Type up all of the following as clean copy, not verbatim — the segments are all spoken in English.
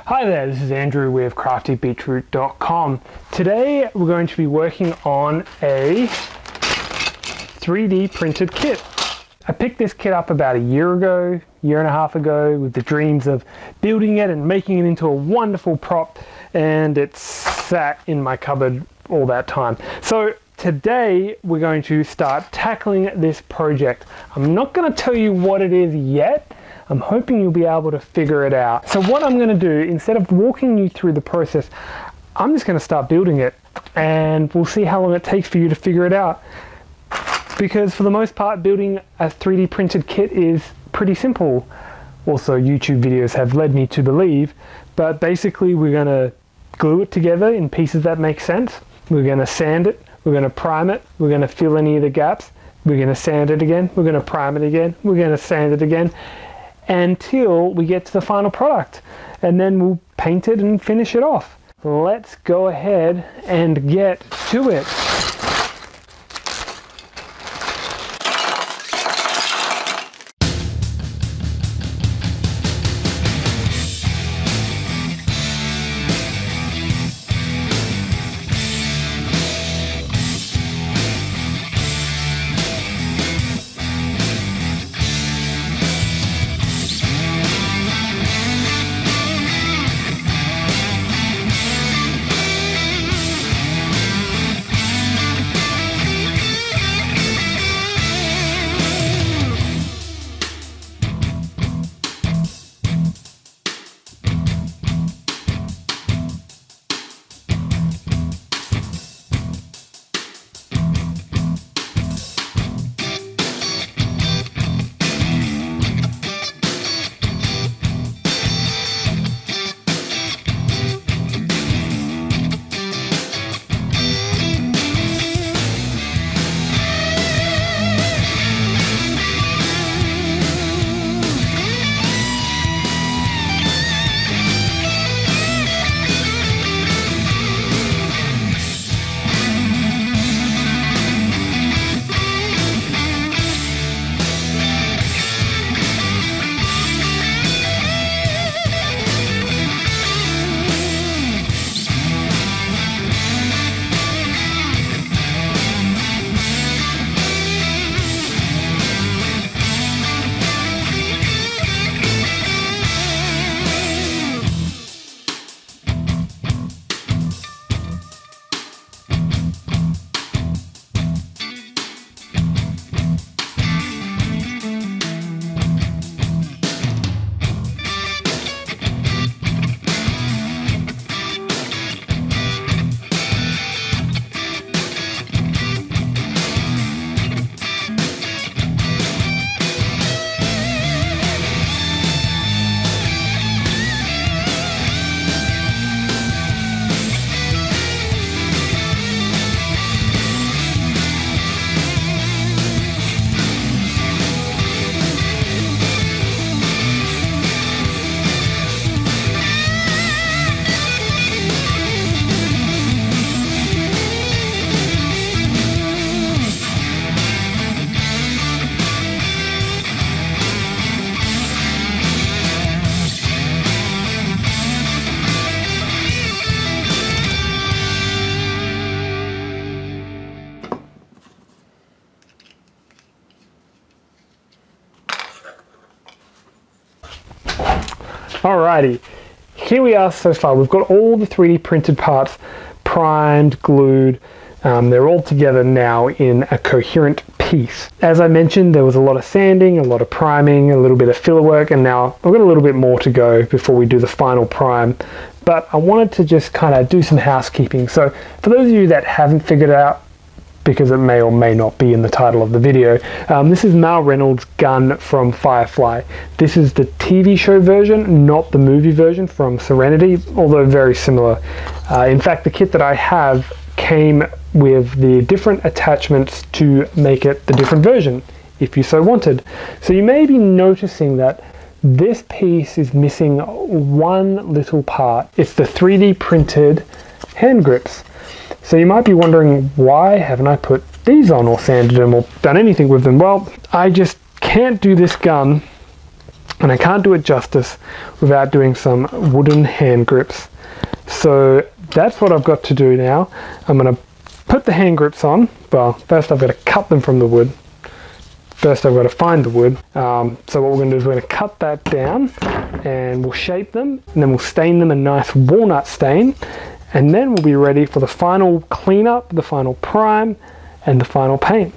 Hi there, this is Andrew with CraftyBeetroot.com. Today we're going to be working on a 3D printed kit. I picked this kit up about a year and a half ago with the dreams of building it and making it into a wonderful prop, and it's sat in my cupboard all that time. So today we're going to start tackling this project. I'm not going to tell you what it is yet. I'm hoping you'll be able to figure it out. So what I'm going to do, instead of walking you through the process, I'm just going to start building it, and we'll see how long it takes for you to figure it out. Because for the most part, building a 3D printed kit is pretty simple. Also, YouTube videos have led me to believe, but basically we're going to glue it together in pieces that make sense. We're going to sand it, we're going to prime it, we're going to fill any of the gaps, we're going to sand it again, we're going to prime it again, we're going to sand it again, until we get to the final product, and then we'll paint it and finish it off. Let's go ahead and get to it. Alrighty, here we are so far. We've got all the 3D printed parts primed, glued. They're all together now in a coherent piece. As I mentioned, there was a lot of sanding, a lot of priming, a little bit of filler work, and now I've got a little bit more to go before we do the final prime. But I wanted to just kind of do some housekeeping. So for those of you that haven't figured it out, because it may or may not be in the title of the video, this is Malcom Reynolds' gun from Firefly. This is the TV show version, not the movie version from Serenity, although very similar. In fact, the kit that I have came with the different attachments to make it the different version, if you so wanted. So you may be noticing that this piece is missing one little part. It's the 3D printed hand grips. So you might be wondering, why haven't I put these on or sanded them or done anything with them? Well, I just can't do this gun And I can't do it justice without doing some wooden hand grips. So that's what I've got to do now. I'm going to put the hand grips on. Well, first I've got to cut them from the wood. First I've got to find the wood. So what we're going to do is we're going to cut that down and we'll shape them, and then we'll stain them a nice walnut stain, and then we'll be ready for the final cleanup, the final prime, and the final paint.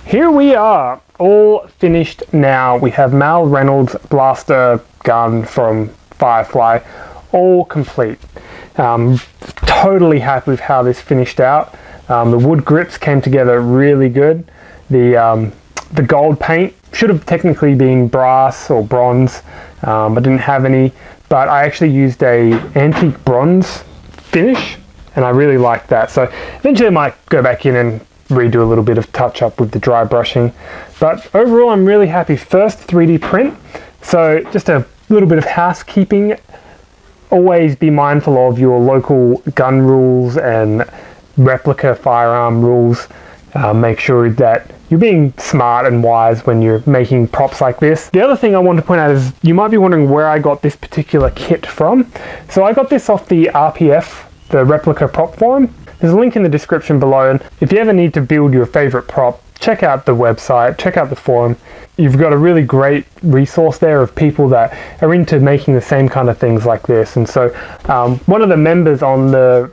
Here we are, all finished now. We have Malcom Reynolds blaster gun from Firefly, all complete. Totally happy with how this finished out. The wood grips came together really good. The gold paint should have technically been brass or bronze. I didn't have any, but I actually used a antique bronze finish, and I really liked that. So eventually I might go back in and redo a little bit of touch up with the dry brushing, but overall I'm really happy. First 3D print, so just a little bit of housekeeping. Always be mindful of your local gun rules and replica firearm rules. Make sure that you're being smart and wise when you're making props like this. The other thing I want to point out is you might be wondering where I got this particular kit from. So I got this off the RPF, the Replica prop forum. There's a link in the description below, and if you ever need to build your favorite prop, check out the website, check out the forum. You've got a really great resource there of people that are into making the same kind of things like this. And so one of the members on the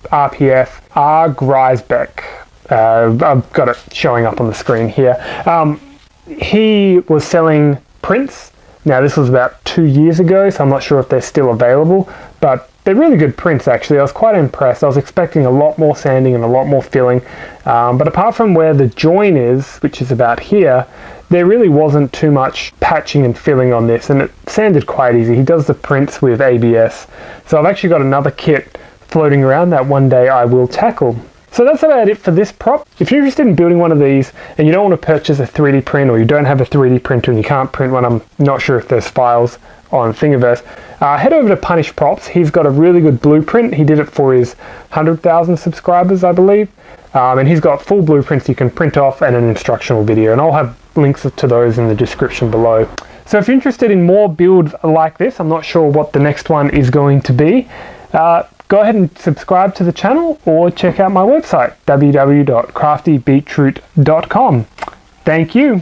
RPF, R. Griesbeck, I've got it showing up on the screen here. he was selling prints. Now this was about 2 years ago, so I'm not sure if they're still available, but they're really good prints actually. I was quite impressed. I was expecting a lot more sanding and a lot more filling, but apart from where the join is, which is about here, there really wasn't too much patching and filling on this, and it sanded quite easy. He does the prints with ABS, so I've actually got another kit floating around that one day I will tackle. So that's about it for this prop. If you're interested in building one of these and you don't want to purchase a 3D print, or you don't have a 3D printer and you can't print one, I'm not sure if there's files on Thingiverse, head over to PunishedProps. He's got a really good blueprint. He did it for his 100,000 subscribers, I believe. And he's got full blueprints you can print off and an instructional video, and I'll have links to those in the description below. So if you're interested in more builds like this, I'm not sure what the next one is going to be, go ahead and subscribe to the channel or check out my website, www.craftybeetroot.com. Thank you.